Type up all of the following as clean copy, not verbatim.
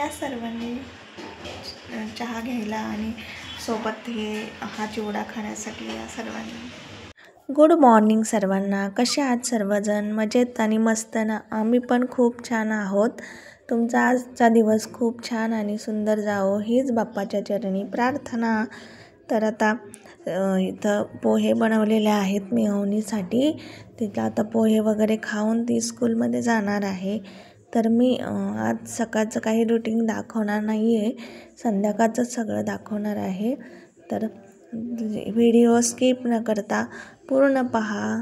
या सर्वांनी चहा घ्यायला आणि सोबत हा चिवडा खाण्यासाठी या सर्वांनी। गुड मॉर्निंग सर्वांना, कसे आहात सर्वजण? मजेत आणि मस्त ना? आम्ही पण खूप छान आहोत। तुमचा आजचा दिवस खूप छान आणि सुंदर जावो हीच बाप्पाच्या चरणी प्रार्थना। तर आता इथं पोहे बनवलेले आहेत मी अवनीसाठी। तिला आता पोहे वगैरे खाऊन ती स्कूलमध्ये जाणार आहे। तर मी आज सकाळचं काही रुटीन दाखवणार नाही आहे, संध्याकाळचंच सगळं दाखवणार आहे। तर व्हिडिओ स्किप न करता पूर्ण पहा।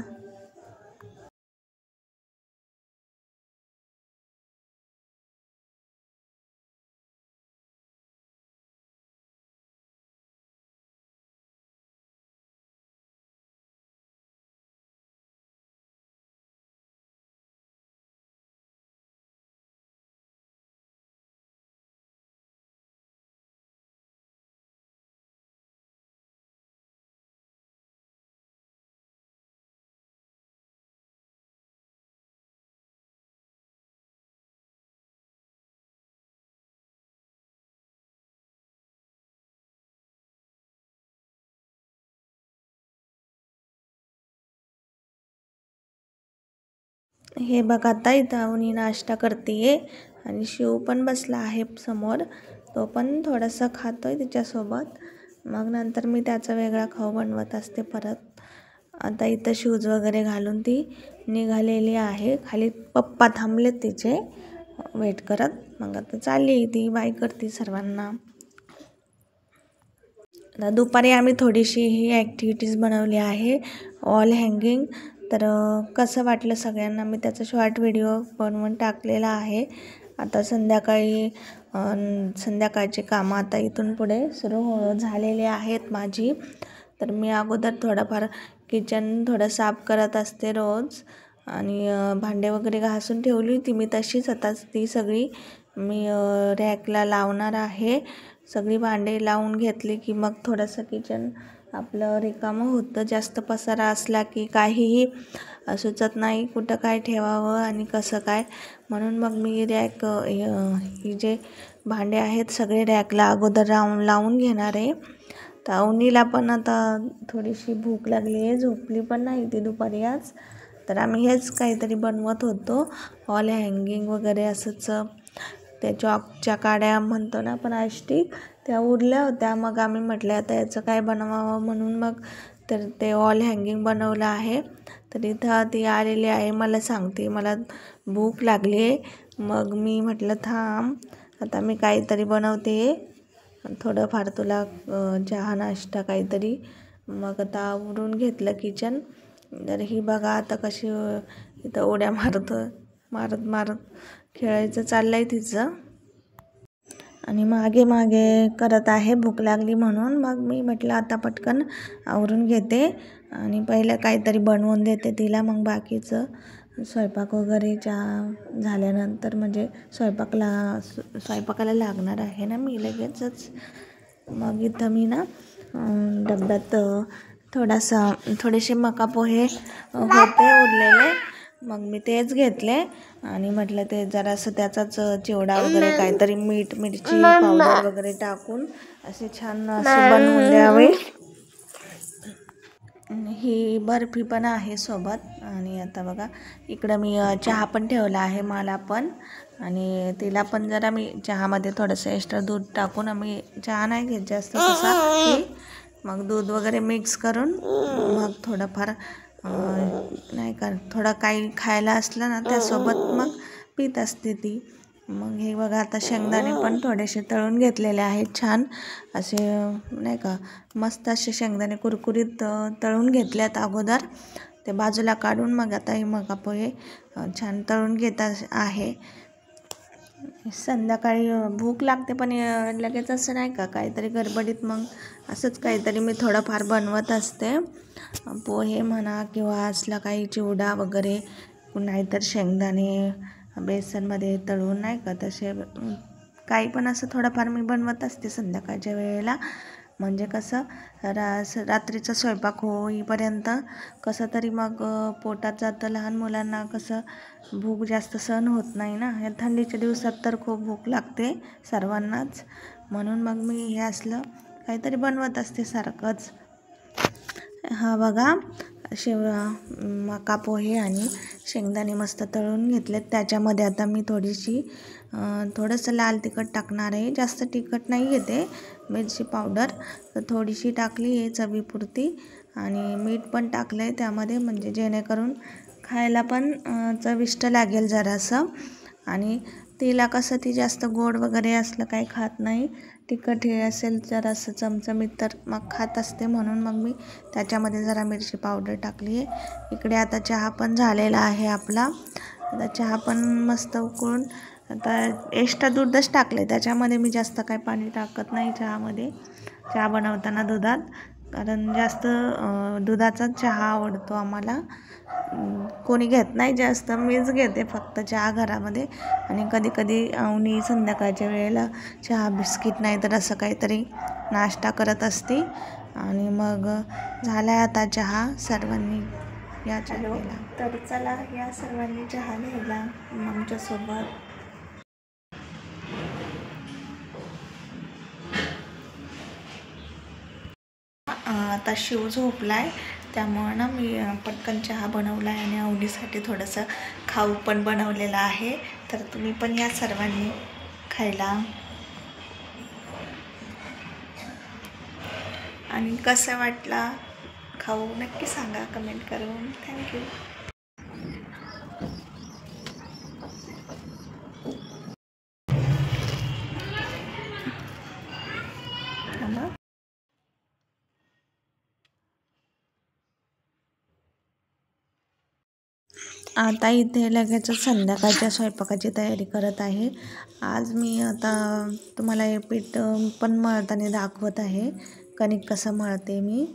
हे बघा आता इथं अवनी नाश्ता करते आणि शिव पण बसला आहे समोर, तो पण थोडासा खातोय तिच्यासोबत। मग नंतर मी त्याचा वेगळा खाऊ बनवत असते परत। आता इथं शूज वगैरे घालून ती निघालेली आहे, खाली पप्पा थांबले तिचे वेट करत। मग आता चालली ती बाय करते सर्वांना। दुपारी आम्ही थोडीशी ही ॲक्टिव्हिटीज बनवली आहे, वॉल हँगिंग। तर कसं वाटलं सगळ्यांना, मी त्याचा शॉर्ट व्हिडिओ बनवून टाकलेला आहे। आता संध्याकाळची कामं आता इथून पुढे सुरू झालेली आहेत माझी। तर मी अगोदर थोडंफार किचन थोडं साफ करत असते रोज, आणि भांडे वगैरे घासून ठेवली होती मी तशीच। आता ती सगळी मी रॅकला लावणार आहे। सगळी भांडे लावून घेतली की मग थोडंसं किचन आपलं रिकामं होतं। जास्त पसारा असला की काहीही सुचत नाही कुठं काय ठेवावं आणि कसं काय, म्हणून मग मी रॅक ही जे भांडे आहेत सगळे रॅकला अगोदर लावून घेणार आहे। तर अवनीला पण आता थोडीशी भूक लागली आहे, झोपली पण नाही ती दुपारी आज। तर आम्ही हेच काहीतरी बनवत होतो, वॉल हँगिंग वगैरे असंच। त्या चॉकच्या काड्या म्हणतो ना आपण आष्टीक, त्या उरल्या होत्या। मग आम्ही म्हटलं आता याचं काय बनवावं, म्हणून मग तर ते वॉल हँगिंग बनवलं आहे। तर इथं ती आलेली आहे, मला सांगते मला भूक लागली आहे। मग मी म्हटलं थांब आता मी काहीतरी बनवते, थोडंफार तुला चहा नाश्ता काहीतरी। मग आता आवरून घेतलं किचन। तर ही बघा आता कशी इथं उड्या मारत खेळायचं चाललं आहे तिचं, आणि मागे करत आहे भूक लागली म्हणून। मग मी म्हटलं आता पटकन आवरून घेते आणि पहिलं काहीतरी बनवून देते तिला, मग बाकीचं स्वयंपाक वगैरे चहा झाल्यानंतर, म्हणजे स्वयंपाकाला लागणार आहे ना मी लगेचच। मग इथं मी ना डब्यात थोडेसे मका पोहे होते उरलेले, मग मी तेच घेतले आणि म्हटलं ते जरासं त्याचाच चिवडा वगैरे काहीतरी मीठ मिरची पावडर वगैरे टाकून असे छान असे बनवून द्यावे। ही बर्फी पण आहे सोबत। आणि आता बघा इकडं मी चहा पण ठेवला आहे मला पण, आणि तिला पण जरा मी चहामध्ये थोडंसं एक्स्ट्रा दूध टाकून, आम्ही चहा नाही घेत जास्त तसा की, मग दूध वगैरे मिक्स करून मग थोडंफार नाही का थोडं काही खायला असलं ना त्यासोबत मग पीत असते ती। मग हे बघा आता शेंगदाणे पण थोडेसे तळून घेतलेले आहेत छान असे, नाही का मस्त असे शेंगदाणे कुरकुरीत तळून घेतल्यात अगोदर, ते बाजूला काढून मग आता हे मका पोहे छान तळून घेत आहे। संध्याकाळी भूक लागते पण लगेच असं नाही का काहीतरी गडबडीत मग असंच काहीतरी मी थोडंफार बनवत असते, पोहे म्हणा किंवा असला काही चिवडा वगैरे, नाहीतर शेंगदाणे बेसनमध्ये तळून नाही का तसे काही पण असं थोडंफार मी बनवत असते संध्याकाळच्या वेळेला। म्हणजे कसं रात्रीचा स्वयंपाक होईपर्यंत कसं तरी मग पोटात जातं. लहान मुलांना कसं भूक जास्त सहन होत नाही ना, या थंडीच्या दिवसात तर खूप भूक लागते सर्वांनाच. म्हणून मग मी हे असलं काहीतरी बनवत असते सारखंच. हा बघा, मका पोहे आणि शेंगदाणे मस्त तळून घेतलेत. त्याच्यामध्ये आता मी थोडंसं लाल तिखट टाकणार आहे. जास्त तिखट नाही घेते, मिरची पावडर तर थोडीशी टाकली आहे चवीपुरती, आणि मीठ पण टाकलं आहे त्यामध्ये, म्हणजे जेणेकरून खायला पण चविष्ट लागेल जरासं. आणि तिला कसं ती जास्त गोड वगैरे असलं काही खात नाही, तिखट हे असेल जरासं चमचमीत तर मग खात असते. म्हणून मग मी त्याच्यामध्ये जरा मिरची पावडर टाकली आहे. इकडे आता चहा पण झालेला आहे आपला. आता चहा पण मस्त उकळून, आता एक्स्ट्रा दूधच टाकले त्याच्यामध्ये, मी जास्त काही पाणी टाकत नाही चहामध्ये, चहा बनवताना दुधात, कारण जास्त दुधाचाच चहा आवडतो आम्हाला. कोणी घेत नाही जास्त, मीच घेते फक्त चहा घरामध्ये. आणि कधी कधी अवनी संध्याकाळच्या वेळेला चहा बिस्किट नाही तर असं काहीतरी नाश्ता करत असते. आणि मग झाला आता चहा, सर्वांनी या चहाला. तर चला या सर्वांनी चहा घ्यायला आमच्यासोबत. आता शिव झोपलाय, त्यामुळं ना मी पटकन चहा बनवला आहे आणि अवनीसाठी थोडंसं खाऊ पण बनवलेलं आहे. तर तुम्ही पण या सर्वांनी खायला. आणि कसा वाटला खाऊ नक्की सांगा कमेंट करून. थँक्यू. आता इथे लगेचच संध्याकाळच्या स्वयंपाकाची तयारी करत आहे. आज मी आता तुम्हाला हे पीठ पण मळताना दाखवत आहे, कणिक कसं मळते मी.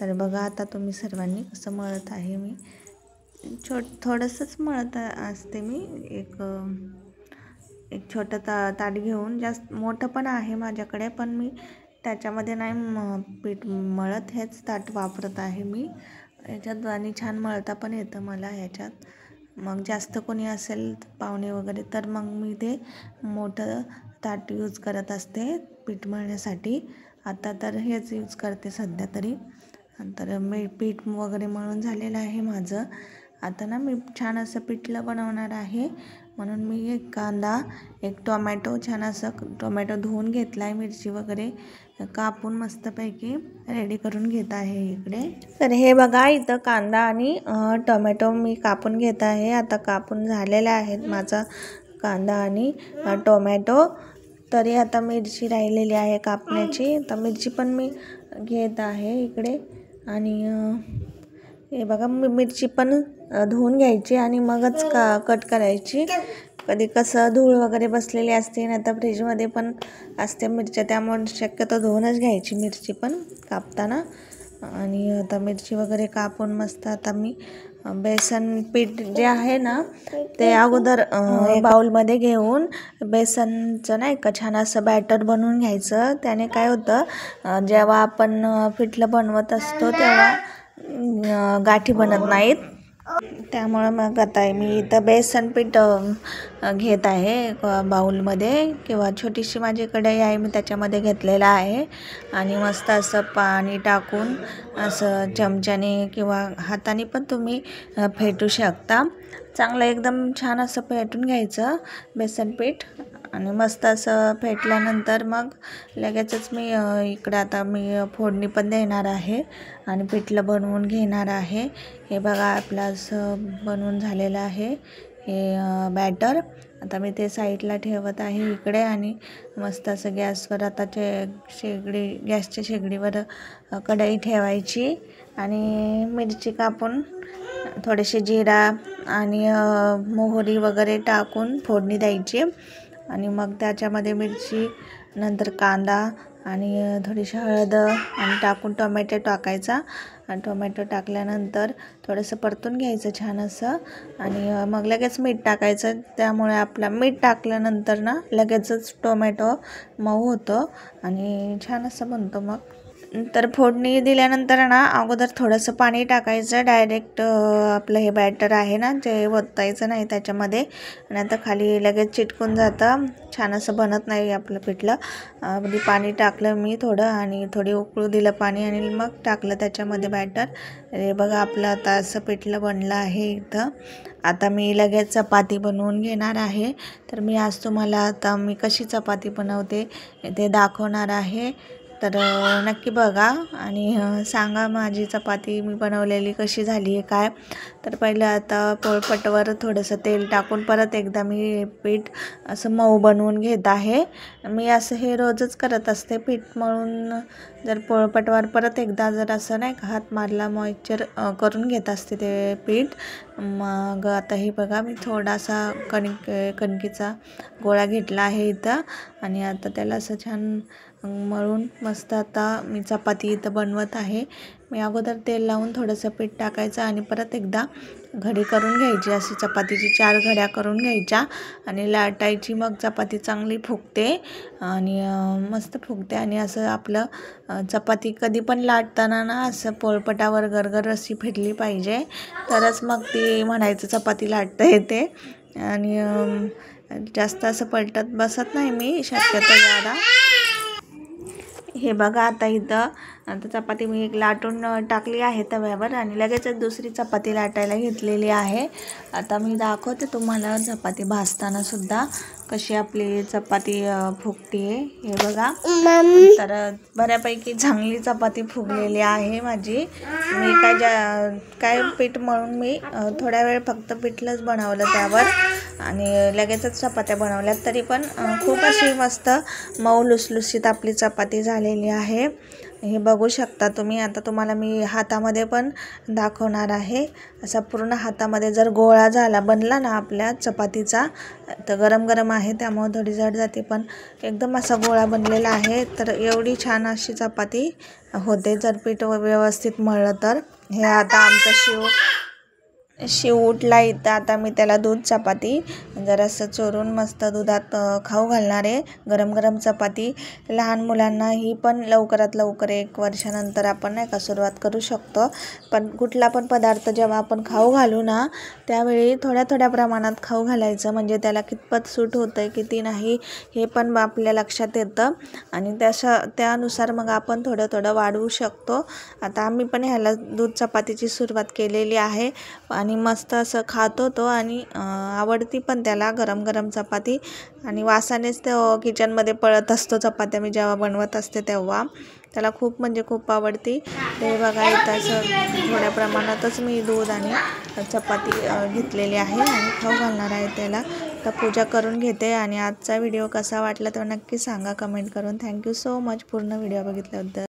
तर बघा आता तुम्ही सर्वांनी कसं मळत आहे मी. थोडंसंच मळत असते मी. एक छोटं ताट घेऊन, जास्त मोठं पण आहे माझ्याकडे, पण मी त्याच्यामध्ये नाही पीठ मळत, हेच ताट वापरत आहे मी ह्याच्यात. आणि छान मळता पण येतं मला ह्याच्यात. मग जास्त कोणी असेल पाहुणे वगैरे तर मग मी ते मोठं ताट यूज करत असते पीठ मळण्यासाठी. आता तर हेच यूज करते सध्या तरी. नंतर मी पीठ वगैरे मळून झालेलं आहे माझं. आता ना मी छान असं पिठलं बनवणार आहे, म्हणून मी एक कांदा, एक टोमॅटो, छान असं टोमॅटो धुवून घेतला आहे, मिरची वगैरे कापून मस्तपैकी रेडी करून घेत आहे इकडे. तर हे बघा, इथं कांदा आणि टोमॅटो मी कापून घेत आहे. आता कापून झालेले आहेत माझा कांदा आणि टोमॅटो. तरी आता मिरची राहिलेली आहे कापण्याची, तर मिरची पण मी घेत आहे इकडे. आणि हे बघा, मिरची पण धुवून घ्यायची आणि मगच कट करायची. कधी कसं धूळ वगैरे बसलेली असते, नाही तर फ्रीजमध्ये पण असते मिरच्या, त्यामुळे शक्यतो धुवूनच घ्यायची मिरची पण कापताना. आणि आता मिरची वगैरे कापून मस्त आता मी बेसन पीठ जे आहे ना, ते अगोदर बाउलमध्ये घेऊन बेसनचं नाही का छान असं बॅटर बनवून घ्यायचं. त्याने काय होतं, जेव्हा आपण पिठलं बनवत असतो तेव्हा गाठी बनत नाहीत. त्यामुळं मग आता मी इथं बेसन पीठ घेत आहे बाउलमध्ये, किंवा छोटीशी माझी कढई आहे, मी त्याच्यामध्ये घेतलेलं आहे. आणि मस्त असं पाणी टाकून असं चमच्याने किंवा हाताने पण तुम्ही फेटू शकता. चांगलं एकदम छान असं फेटून घ्यायचं बेसन पीठ. आणि मस्त असं फेटल्यानंतर मग लगेचच मी इकडं आता मी फोडणी पण देणार आहे आणि पिठलं बनवून घेणार आहे. हे बघा, आपलं असं बनवून झालेलं आहे हे बॅटर. आता मी ते साईडला ठेवत आहे इकडे. आणि मस्त असं गॅसवर आता गॅसच्या शेगडीवर कढई ठेवायची आणि मिरची कापून, थोडेसे जिरा आणि मोहरी वगैरे टाकून फोडणी द्यायची. आणि मग त्याच्यामध्ये मिरची, नंतर कांदा आणि थोडीशी हळद आणि टाकून टोमॅटो टाकायचा. आणि टोमॅटो टाकल्यानंतर थोडंसं परतून घ्यायचं छान असं. आणि मग लगेच मीठ टाकायचं, त्यामुळे आपला मीठ टाकल्यानंतर ना लगेचच टोमॅटो मऊ होतो आणि छान असं बनतो मग. तर फोडणी दिल्यानंतर ना अगोदर थोडंसं पाणी टाकायचं डायरेक्ट आपलं हे बॅटर आहे ना ते ओतायचं नाही त्याच्यामध्ये आणि आता खाली लगेच चिटकून जातं, छान असं बनत नाही आपलं पिठलं. म्हणजे पाणी टाकलं मी थोडं आणि थोडी उकळू दिलं पाणी आणि मग टाकलं त्याच्यामध्ये बॅटर. हे बघा आपलं आता असं पिठलं बनलं आहे इथं. आता मी लगेच चपाती बनवून घेणार आहे. तर मी आज तुम्हाला आता मी कशी चपाती बनवते ते दाखवणार आहे. तर नक्की बघा आणि सांगा माझी चपाती मी बनवलेली कशी झाली आहे काय. तर पहिलं आता पोळपाटावर थोडंसं तेल टाकून परत एकदा मी पीठ असं मऊ बनवून घेत आहे. मी असं हे रोजच करत असते, पीठ मळून जर पोळपाटावर परत एकदा जर असं नाही का हात मारला मॉइश्चर करून घेत असते ते पीठ. मग आता हे बघा मी थोडासा कणकीचा गोळा घेतला आहे इथं आणि आता त्याला असं छान मळून मस्त आता मी चपाती इथं बनवत आहे. मी अगोदर तेल लावून थोडंसं पीठ टाकायचं आणि परत एकदा घडी करून घ्यायची, अशी चपातीची 4 घड्या करून घ्यायच्या आणि लाटायची. मग चपाती चांगली फुगते आणि मस्त फुगते. आणि असं आपलं चपाती कधी पण लाटताना ना असं पोळपाटावर गरगर अशी फेटली पाहिजे, तरच मग ती म्हणायचं चपाती लाटता येते. आणि जास्त असं पलटत बसत नाही मी शक्यतो ज्यादा. हे बघा आता इथं आता चपाती मी एक लाटून टाकली आहे तव्यावर आणि लगेचच दुसरी चपाती लाटायला घेतलेली आहे. आता मी दाखवते तुम्हाला चपाती भाजताना सुद्धा कशी आपली चपाती फुगते. हे बघा, तर बऱ्यापैकी चांगली चपाती फुगलेली आहे माझी. मी काय पीठ मळून मी थोड्या वेळ फक्त पिठलंच बनवलं त्यावर आणि लगेचच चपात्या बनवल्यात, तरी पण खूप अशी मस्त मऊ लुसलुसीत आपली चपाती झालेली आहे. हे बघू शकता तुम्ही. आता तुम्हाला मी हातामध्ये पण दाखवणार आहे. असा पूर्ण हातामध्ये जर गोळा बनला ना आपल्या चपातीचा, तर गरम गरम आहे त्यामुळे थोडी जड जाते, पण एकदम असा गोळा बनलेला आहे. तर एवढी छान अशी चपाती होते जर पीठ व्यवस्थित मळलं तर. हे आता आमचं शिव उठला इथं. आता मी त्याला दूध चपाती जरासं चोरून मस्त दुधात खाऊ घालणार आहे. गरम गरम चपाती लहान मुलांना ही पण लवकरात लवकर 1 वर्षानंतर आपण नाही का सुरुवात करू शकतो. पण कुठला पण पदार्थ जेव्हा आपण खाऊ घालू ना त्यावेळी थोड्या थोड्या प्रमाणात खाऊ घालायचं, म्हणजे त्याला कितपत सूट होतं आहे किती नाही हे पण आपल्या लक्षात येतं आणि त्यानुसार मग आपण थोडं थोडं वाढवू शकतो. आता आम्ही पण ह्याला दूध चपातीची सुरुवात केलेली आहे आणि मस्त असं खात होतो आणि आवडती पण त्याला गरम गरम चपाती. आणि वासानेच तो किचनमध्ये पळत असतो चपात्या मी जेव्हा बनवत असते तेव्हा. त्याला खूप म्हणजे खूप आवडती. ते बघा इथं असं थोड्या प्रमाणातच मी दूध आणि चपाती घेतलेली आहे आणि खाऊ घालणार आहे त्याला. तर पूजा करून घेते. आणि आजचा व्हिडिओ कसा वाटला तर नक्की सांगा कमेंट करून. थँक्यू सो मच पूर्ण व्हिडिओ बघितल्याबद्दल.